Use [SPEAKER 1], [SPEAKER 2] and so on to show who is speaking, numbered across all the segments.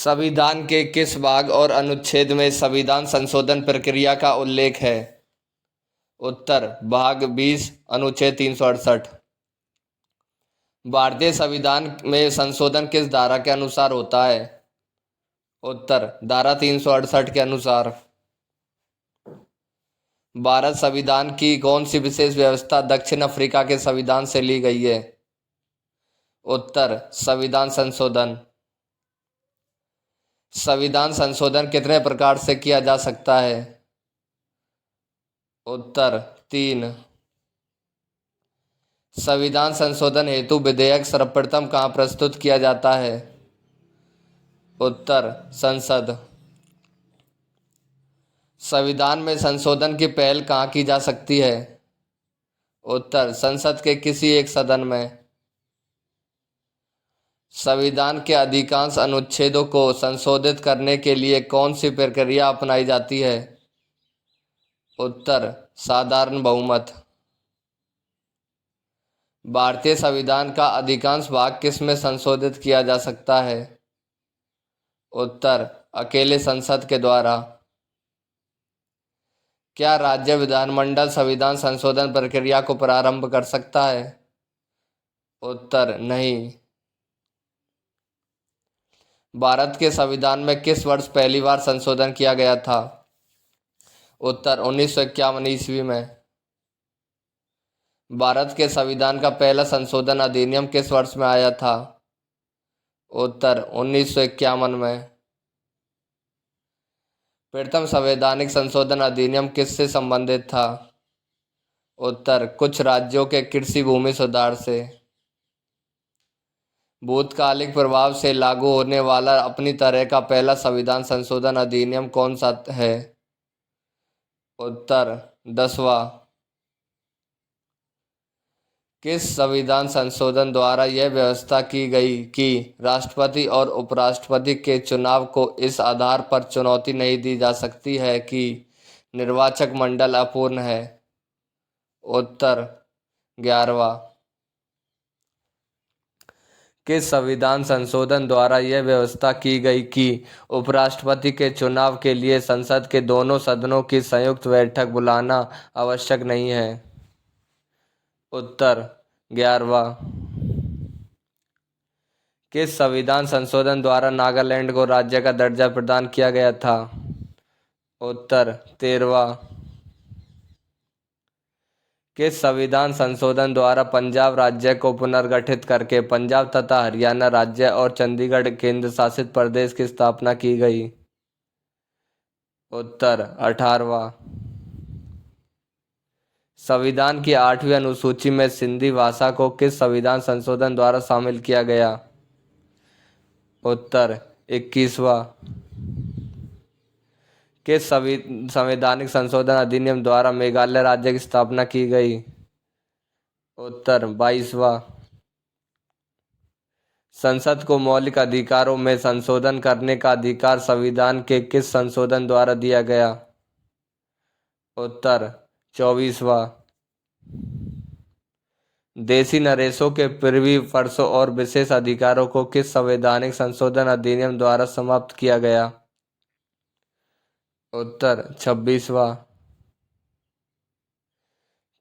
[SPEAKER 1] संविधान के किस भाग और अनुच्छेद में संविधान संशोधन प्रक्रिया का उल्लेख है? उत्तर भाग 20 अनुच्छेद 368। भारतीय संविधान में संशोधन किस धारा के अनुसार होता है? उत्तर धारा 368 के अनुसार। भारत संविधान की कौन सी विशेष व्यवस्था दक्षिण अफ्रीका के संविधान से ली गई है? उत्तर संविधान संशोधन। संविधान संशोधन कितने प्रकार से किया जा सकता है? उत्तर 3। संविधान संशोधन हेतु विधेयक सर्वप्रथम कहाँ प्रस्तुत किया जाता है? उत्तर संसद। संविधान में संशोधन की पहल कहाँ की जा सकती है? उत्तर संसद के किसी एक सदन में। संविधान के अधिकांश अनुच्छेदों को संशोधित करने के लिए कौन सी प्रक्रिया अपनाई जाती है? उत्तर साधारण बहुमत। भारतीय संविधान का अधिकांश भाग किस में संशोधित किया जा सकता है? उत्तर अकेले संसद के द्वारा। क्या राज्य विधानमंडल संविधान संशोधन प्रक्रिया को प्रारंभ कर सकता है? उत्तर नहीं। भारत के संविधान में किस वर्ष पहली बार संशोधन किया गया था? उत्तर 1951 ईस्वी में। भारत के संविधान का पहला संशोधन अधिनियम किस वर्ष में आया था? उत्तर 1951 में। प्रथम संवैधानिक संशोधन अधिनियम किससे संबंधित था? उत्तर कुछ राज्यों के कृषि भूमि सुधार से। भूतकालिक प्रभाव से लागू होने वाला अपनी तरह का पहला संविधान संशोधन अधिनियम कौन सा है? उत्तर 10वां। किस संविधान संशोधन द्वारा यह व्यवस्था की गई कि राष्ट्रपति और उपराष्ट्रपति के चुनाव को इस आधार पर चुनौती नहीं दी जा सकती है कि निर्वाचक मंडल अपूर्ण है? उत्तर 11वां। किस संविधान संशोधन द्वारा यह व्यवस्था की गई कि उपराष्ट्रपति के चुनाव के लिए संसद के दोनों सदनों की संयुक्त बैठक बुलाना आवश्यक नहीं है? उत्तर 11वां। किस संविधान संशोधन द्वारा नागालैंड को राज्य का दर्जा प्रदान किया गया था? उत्तर 13वां। किस संविधान संशोधन द्वारा पंजाब राज्य को पुनर्गठित करके पंजाब तथा हरियाणा राज्य और चंडीगढ़ केंद्र शासित प्रदेश की स्थापना की गई? उत्तर 18वां। संविधान की 8वीं अनुसूची में सिंधी भाषा को किस संविधान संशोधन द्वारा शामिल किया गया? उत्तर 21वां। किस संवैधानिक संशोधन अधिनियम द्वारा मेघालय राज्य की स्थापना की गई? उत्तर 22वां। संसद को मौलिक अधिकारों में संशोधन करने का अधिकार संविधान के किस संशोधन द्वारा दिया गया? उत्तर 24वां। देशी नरेशों के पृथ्वी फर्शों और विशेष अधिकारों को किस संवैधानिक संशोधन अधिनियम द्वारा समाप्त किया गया? उत्तर 26वां।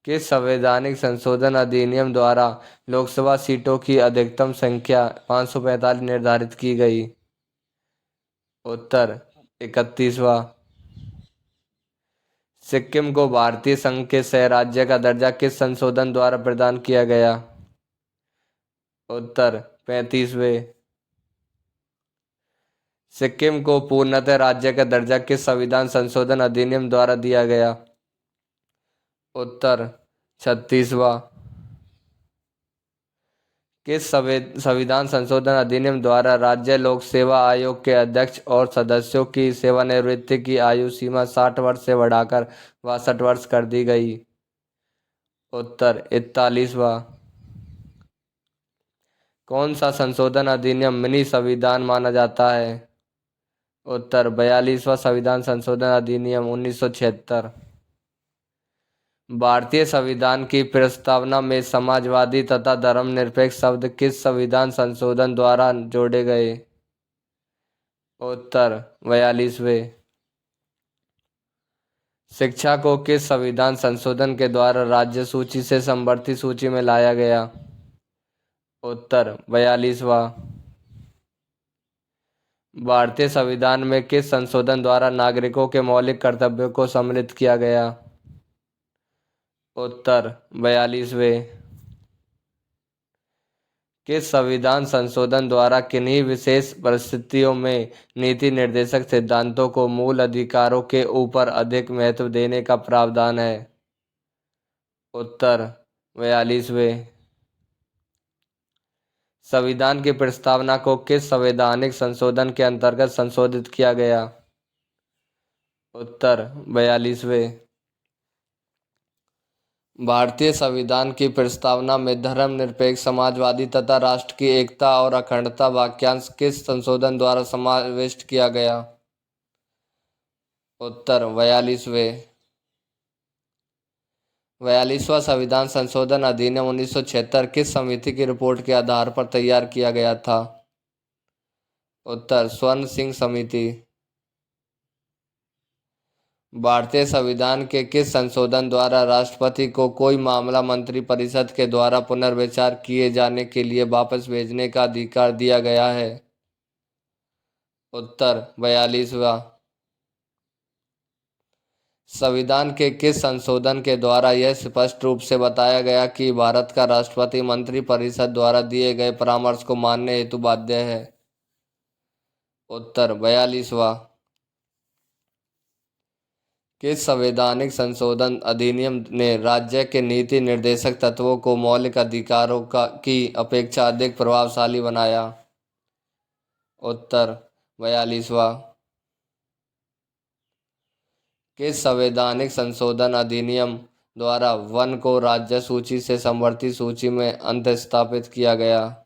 [SPEAKER 1] किस संवैधानिक संशोधन अधिनियम द्वारा लोकसभा सीटों की अधिकतम संख्या 545 निर्धारित की गई? उत्तर 31वां। सिक्किम को भारतीय संघ के सह राज्य का दर्जा किस संशोधन द्वारा प्रदान किया गया? उत्तर 35वें। सिक्किम को पूर्णतः राज्य का दर्जा किस संविधान संशोधन अधिनियम द्वारा दिया गया? उत्तर 36वां। किस संविधान संशोधन अधिनियम द्वारा राज्य लोक सेवा आयोग के अध्यक्ष और सदस्यों की सेवानिवृत्ति की आयु सीमा 60 वर्ष से बढ़ाकर 62 वर्ष कर दी गई? उत्तर 41वां। कौन सा संशोधन अधिनियम मिनी संविधान माना जाता है? उत्तर 42वां संविधान संशोधन अधिनियम 1976। भारतीय संविधान की प्रस्तावना में समाजवादी तथा धर्मनिरपेक्ष शब्द किस संविधान संशोधन द्वारा जोड़े गए? उत्तर 42वें। शिक्षा को किस संविधान संशोधन के द्वारा राज्य सूची से समवर्ती सूची में लाया गया? उत्तर 42वां। भारतीय संविधान में किस संशोधन द्वारा नागरिकों के मौलिक कर्तव्यों को सम्मिलित किया गया? उत्तर 42वें। किस संविधान संशोधन द्वारा किन्हीं विशेष परिस्थितियों में नीति निर्देशक सिद्धांतों को मूल अधिकारों के ऊपर अधिक महत्व देने का प्रावधान है? उत्तर 42वें। संविधान की प्रस्तावना को किस संवैधानिक संशोधन के अंतर्गत संशोधित किया गया? उत्तर 42वें। भारतीय संविधान की प्रस्तावना में धर्मनिरपेक्ष समाजवादी तथा राष्ट्र की एकता और अखंडता वाक्यांश किस संशोधन द्वारा समाविष्ट किया गया? उत्तर 42वें। 42वां संविधान संशोधन अधिनियम 1976 किस समिति की रिपोर्ट के आधार पर तैयार किया गया था? उत्तर स्वर्ण सिंह समिति। भारतीय संविधान के किस संशोधन द्वारा राष्ट्रपति को कोई मामला मंत्रिपरिषद के द्वारा पुनर्विचार किए जाने के लिए वापस भेजने का अधिकार दिया गया है? उत्तर 42वां। संविधान के किस संशोधन के द्वारा यह स्पष्ट रूप से बताया गया कि भारत का राष्ट्रपति मंत्रिपरिषद द्वारा दिए गए परामर्श को मानने हेतु बाध्य है? उत्तर 42वां। किस संवैधानिक संशोधन अधिनियम ने राज्य के नीति निर्देशक तत्वों को मौलिक अधिकारों की अपेक्षा अधिक प्रभावशाली बनाया? उत्तर 42वां। किस संवैधानिक संशोधन अधिनियम द्वारा वन को राज्य सूची से समवर्ती सूची में अंतःस्थापित किया गया?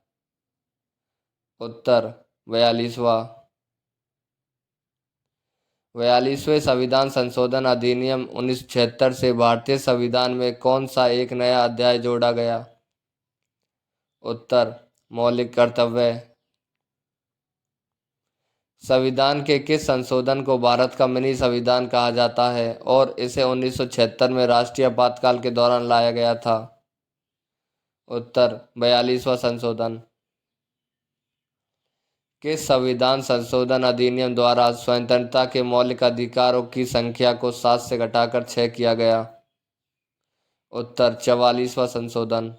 [SPEAKER 1] उत्तर 42वां। 42वें संविधान संशोधन अधिनियम 1976 से भारतीय संविधान में कौन सा एक नया अध्याय जोड़ा गया? उत्तर मौलिक कर्तव्य। संविधान के किस संशोधन को भारत का मिनी संविधान कहा जाता है और इसे 1976 में राष्ट्रीय आपातकाल के दौरान लाया गया था? उत्तर 42वां संशोधन। किस संविधान संशोधन अधिनियम द्वारा स्वतंत्रता के मौलिक अधिकारों की संख्या को 7 से घटाकर 6 किया गया? उत्तर 44वां संशोधन।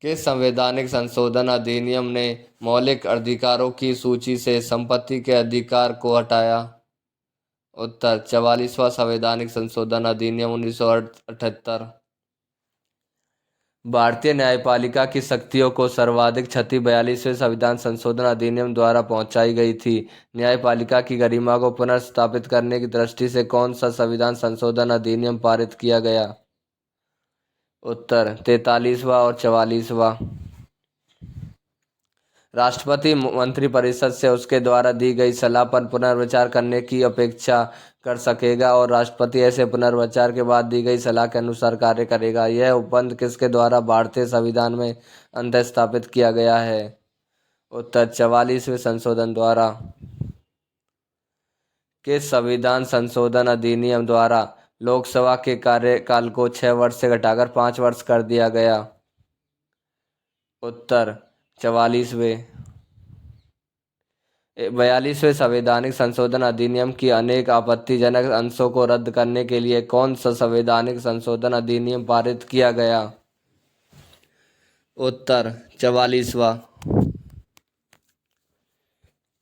[SPEAKER 1] किस संवैधानिक संशोधन अधिनियम ने मौलिक अधिकारों की सूची से संपत्ति के अधिकार को हटाया? उत्तर 44वां संवैधानिक संशोधन अधिनियम 1978। भारतीय न्यायपालिका की शक्तियों को सर्वाधिक क्षति 42वें संविधान संशोधन अधिनियम द्वारा पहुंचाई गई थी। न्यायपालिका की गरिमा को पुनर्स्थापित करने की दृष्टि से कौन सा संविधान संशोधन अधिनियम पारित किया गया? उत्तर 43वां और 44वां। राष्ट्रपति मंत्रिपरिषद से उसके द्वारा दी गई सलाह पर पुनर्विचार करने की अपेक्षा कर सकेगा और राष्ट्रपति ऐसे पुनर्विचार के बाद दी गई सलाह के अनुसार कार्य करेगा। यह उपबंध किसके द्वारा भारतीय संविधान में अंतःस्थापित किया गया है? उत्तर 44वें संशोधन द्वारा। किस संविधान संशोधन अधिनियम द्वारा लोकसभा के कार्यकाल को 6 वर्ष से घटाकर 5 वर्ष कर दिया गया? उत्तर 44वें। 42वें संवैधानिक संशोधन अधिनियम की अनेक आपत्तिजनक अंशों को रद्द करने के लिए कौन सा संवैधानिक संशोधन अधिनियम पारित किया गया? उत्तर 44वां।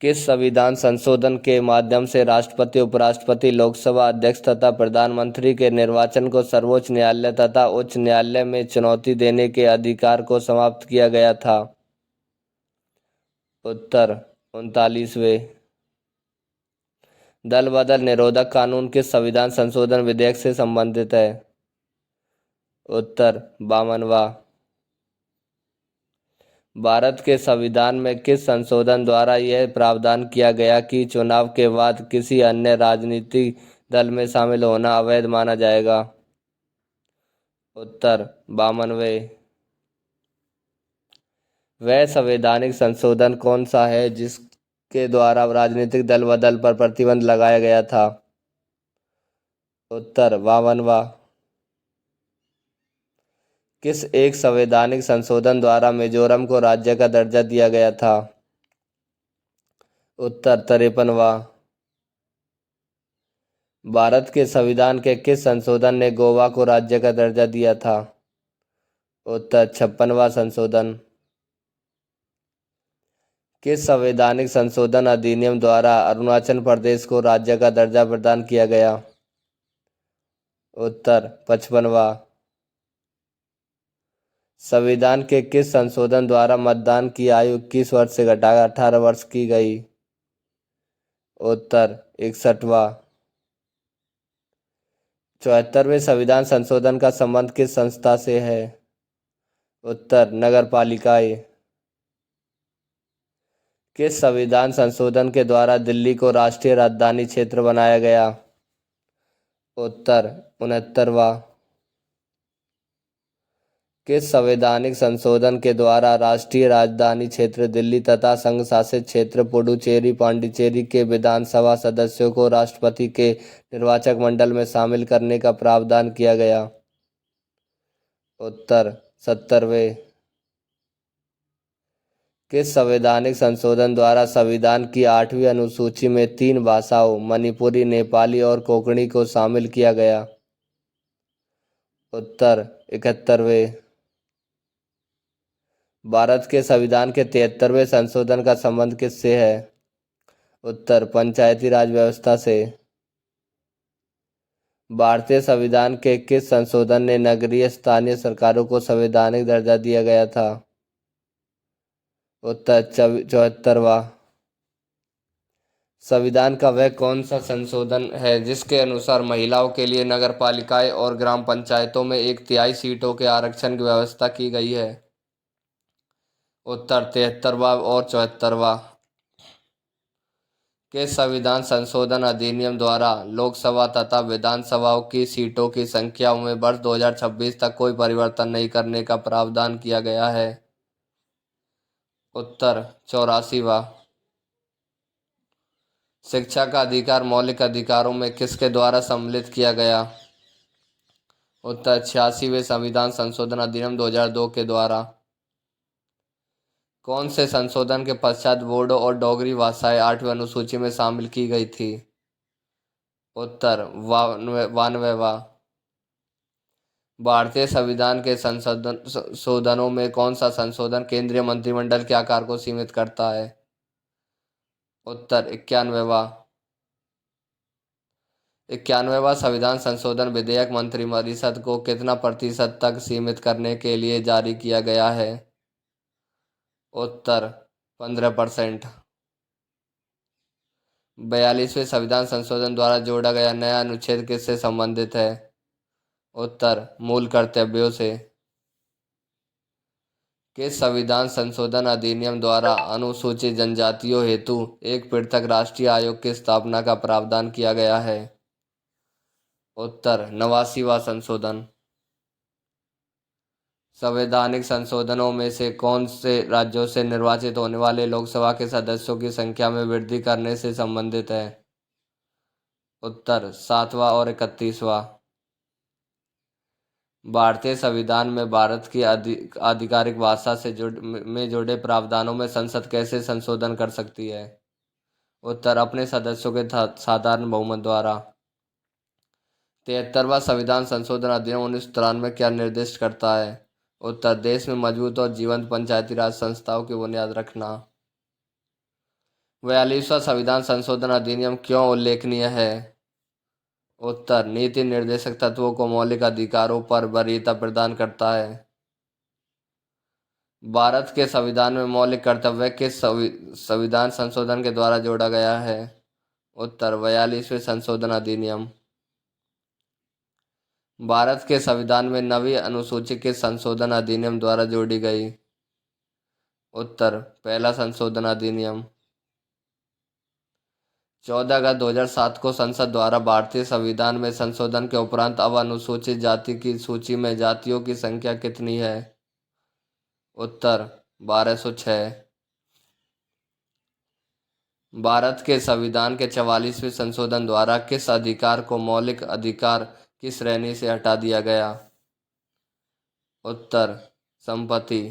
[SPEAKER 1] किस संविधान संशोधन के माध्यम से राष्ट्रपति, उपराष्ट्रपति, लोकसभा अध्यक्ष तथा प्रधानमंत्री के निर्वाचन को सर्वोच्च न्यायालय तथा उच्च न्यायालय में चुनौती देने के अधिकार को समाप्त किया गया था? उत्तर 39वें। दल बदल निरोधक कानून किस संविधान संशोधन विधेयक से संबंधित है? उत्तर 52वां। भारत के संविधान में किस संशोधन द्वारा यह प्रावधान किया गया कि चुनाव के बाद किसी अन्य राजनीतिक दल में शामिल होना अवैध माना जाएगा? उत्तर 52वें। वह संवैधानिक संशोधन कौन सा है जिसके द्वारा राजनीतिक दल बदल पर प्रतिबंध लगाया गया था? उत्तर 52वां। किस एक संवैधानिक संशोधन द्वारा मिजोरम को राज्य का दर्जा दिया गया था? उत्तर 53वां। भारत के संविधान के किस संशोधन ने गोवा को राज्य का दर्जा दिया था? उत्तर 56वां संशोधन। किस संवैधानिक संशोधन अधिनियम द्वारा अरुणाचल प्रदेश को राज्य का दर्जा प्रदान किया गया? उत्तर 55वां। संविधान के किस संशोधन द्वारा मतदान की आयु 21 वर्ष से घटाकर 18 वर्ष की गई? उत्तर 61वां। 74वें संविधान संशोधन का संबंध किस संस्था से है? उत्तर नगर पालिकाएं। किस संविधान संशोधन के द्वारा दिल्ली को राष्ट्रीय राजधानी क्षेत्र बनाया गया? उत्तर 69वां। किस संवैधानिक संशोधन के द्वारा राष्ट्रीय राजधानी क्षेत्र दिल्ली तथा संघ शासित क्षेत्र पुडुचेरी पांडिचेरी के विधानसभा सदस्यों को राष्ट्रपति के निर्वाचक मंडल में शामिल करने का प्रावधान किया गया? उत्तर 70वें। किस संवैधानिक संशोधन द्वारा संविधान की 8वीं अनुसूची में 3 भाषाओं मणिपुरी, नेपाली और कोंकणी को शामिल किया गया? उत्तर 71वें। भारत के संविधान के 73वें संशोधन का संबंध किससे है? उत्तर पंचायती राज व्यवस्था से। भारतीय संविधान के किस संशोधन ने नगरीय स्थानीय सरकारों को संवैधानिक दर्जा दिया गया था? उत्तर 74वां। संविधान का वह कौन सा संशोधन है जिसके अनुसार महिलाओं के लिए नगरपालिकाएं और ग्राम पंचायतों में 1/3 सीटों के आरक्षण की व्यवस्था की गई है? उत्तर 73वां और 74वां। के संविधान संशोधन अधिनियम द्वारा लोकसभा तथा विधानसभाओं की सीटों की संख्या में वर्ष 2026 तक कोई परिवर्तन नहीं करने का प्रावधान किया गया है? उत्तर 84वां। शिक्षा का अधिकार मौलिक अधिकारों में किसके द्वारा सम्मिलित किया गया? उत्तर 86वें संविधान संशोधन अधिनियम 2002 के द्वारा। कौन से संशोधन के पश्चात बोडो और डोगरी भाषाएं 8वीं अनुसूची में शामिल की गई थी? उत्तर 92वां। भारतीय संविधान के संशोधनों में कौन सा संशोधन केंद्रीय मंत्रिमंडल के आकार को सीमित करता है? उत्तर 91वां। 91वां संविधान संशोधन विधेयक मंत्रिपरिषद को कितना प्रतिशत तक सीमित करने के लिए जारी किया गया है? उत्तर 15%। 42वें संविधान संशोधन द्वारा जोड़ा गया नया अनुच्छेद किससे संबंधित है? उत्तर मूल कर्तव्यों से। किस संविधान संशोधन अधिनियम द्वारा अनुसूचित जनजातियों हेतु एक पृथक राष्ट्रीय आयोग की स्थापना का प्रावधान किया गया है? उत्तर 89वां संशोधन। संवैधानिक संशोधनों में से कौन से राज्यों से निर्वाचित होने वाले लोकसभा के सदस्यों की संख्या में वृद्धि करने से संबंधित है? उत्तर 7वां और 31वां। भारतीय संविधान में भारत की आधिकारिक भाषा से जुड़े प्रावधानों में संसद कैसे संशोधन कर सकती है? उत्तर अपने सदस्यों के साधारण बहुमत द्वारा। 73वां संविधान संशोधन अधिनियम 1993 क्या निर्दिष्ट करता है? उत्तर देश में मजबूत और जीवंत पंचायती राज संस्थाओं की बुनियाद रखना। 42वां संविधान संशोधन अधिनियम क्यों उल्लेखनीय है? उत्तर नीति निर्देशक तत्वों को मौलिक अधिकारों पर वरीयता प्रदान करता है। भारत के संविधान में मौलिक कर्तव्य किस संविधान संशोधन के द्वारा जोड़ा गया है? उत्तर 42वें संशोधन अधिनियम। भारत के संविधान में 9वीं अनुसूची किस संशोधन अधिनियम द्वारा जोड़ी गई? उत्तर पहला संशोधन अधिनियम। 14 अगस्त 2007 को संसद द्वारा भारतीय संविधान में संशोधन के उपरांत अब अनुसूचित जाति की सूची में जातियों की संख्या कितनी है? उत्तर 1206। भारत के संविधान के 44वें संशोधन द्वारा किस अधिकार को मौलिक अधिकार की श्रेणी से हटा दिया गया? उत्तर संपत्ति।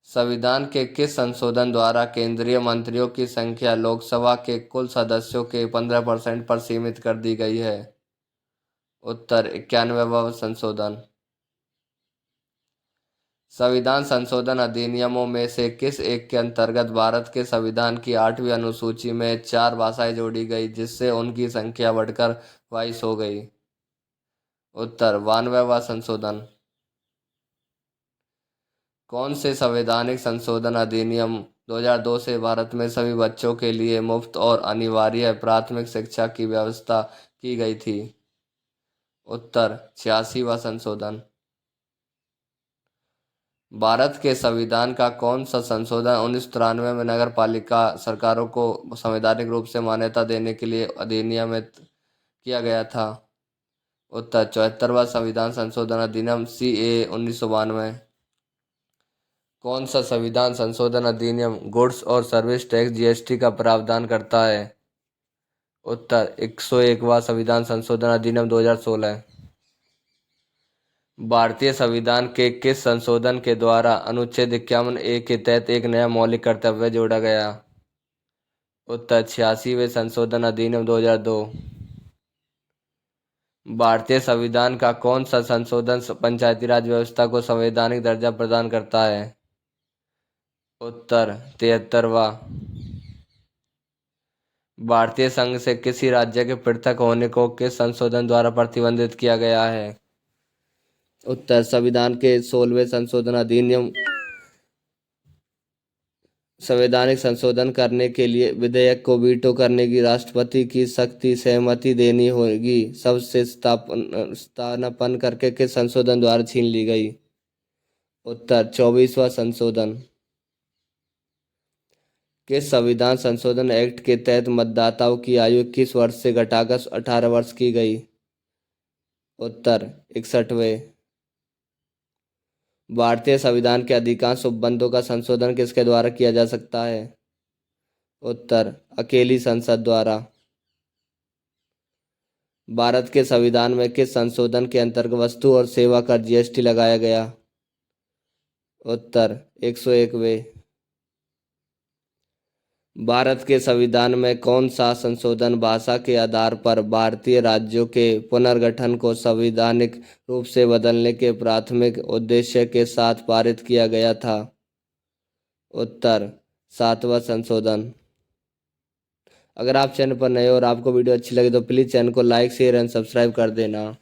[SPEAKER 1] संविधान के किस संशोधन द्वारा केंद्रीय मंत्रियों की संख्या लोकसभा के कुल सदस्यों के 15% पर सीमित कर दी गई है? उत्तर 91वां संशोधन। संविधान संशोधन अधिनियमों में से किस एक के अंतर्गत भारत के संविधान की 8वीं अनुसूची में 4 भाषाएं जोड़ी गई जिससे उनकी संख्या बढ़कर 22 हो गई? उत्तर 92वां संशोधन। कौन से संवैधानिक संशोधन अधिनियम 2002 से भारत में सभी बच्चों के लिए मुफ्त और अनिवार्य प्राथमिक शिक्षा की व्यवस्था की गई थी? उत्तर 86वां संशोधन। भारत के संविधान का कौन सा संशोधन 1993 में नगर पालिका सरकारों को संवैधानिक रूप से मान्यता देने के लिए अधिनियमित किया गया था? उत्तर 74वां संविधान संशोधन अधिनियम CAA 1992। कौन सा संविधान संशोधन अधिनियम गुड्स और सर्विस टैक्स GST का प्रावधान करता है? उत्तर 101वां संविधान संशोधन अधिनियम 2016। भारतीय संविधान के किस संशोधन के द्वारा अनुच्छेद 51A के तहत एक नया मौलिक कर्तव्य जोड़ा गया? उत्तर 86वें संशोधन अधिनियम 2002। भारतीय संविधान का कौन सा संशोधन पंचायती राज व्यवस्था को संवैधानिक दर्जा प्रदान करता है? उत्तर 73वां। भारतीय संघ से किसी राज्य के पृथक होने को किस संशोधन द्वारा प्रतिबंधित किया गया है? उत्तर संविधान के 16वें संशोधन अधिनियम। संवैधानिक संशोधन करने के लिए विधेयक को वीटो करने की राष्ट्रपति की सख्ती सहमति देनी होगी। सबसे स्थानापन्न करके किस संशोधन द्वारा छीन ली गई? उत्तर 24वां संशोधन। किस संविधान संशोधन एक्ट के तहत मतदाताओं की आयु 21 वर्ष से घटाकर 18 वर्ष की गई? उत्तर 61वें। भारतीय संविधान के अधिकांश उपबंधों का संशोधन किसके द्वारा किया जा सकता है? उत्तर अकेली संसद द्वारा। भारत के संविधान में किस संशोधन के अंतर्गत वस्तु और सेवा कर GST लगाया गया? उत्तर 101वें। भारत के संविधान में कौन सा संशोधन भाषा के आधार पर भारतीय राज्यों के पुनर्गठन को संवैधानिक रूप से बदलने के प्राथमिक उद्देश्य के साथ पारित किया गया था? उत्तर 7वां संशोधन। अगर आप चैनल पर नए हो और आपको वीडियो अच्छी लगे तो प्लीज़ चैनल को लाइक शेयर एंड सब्सक्राइब कर देना।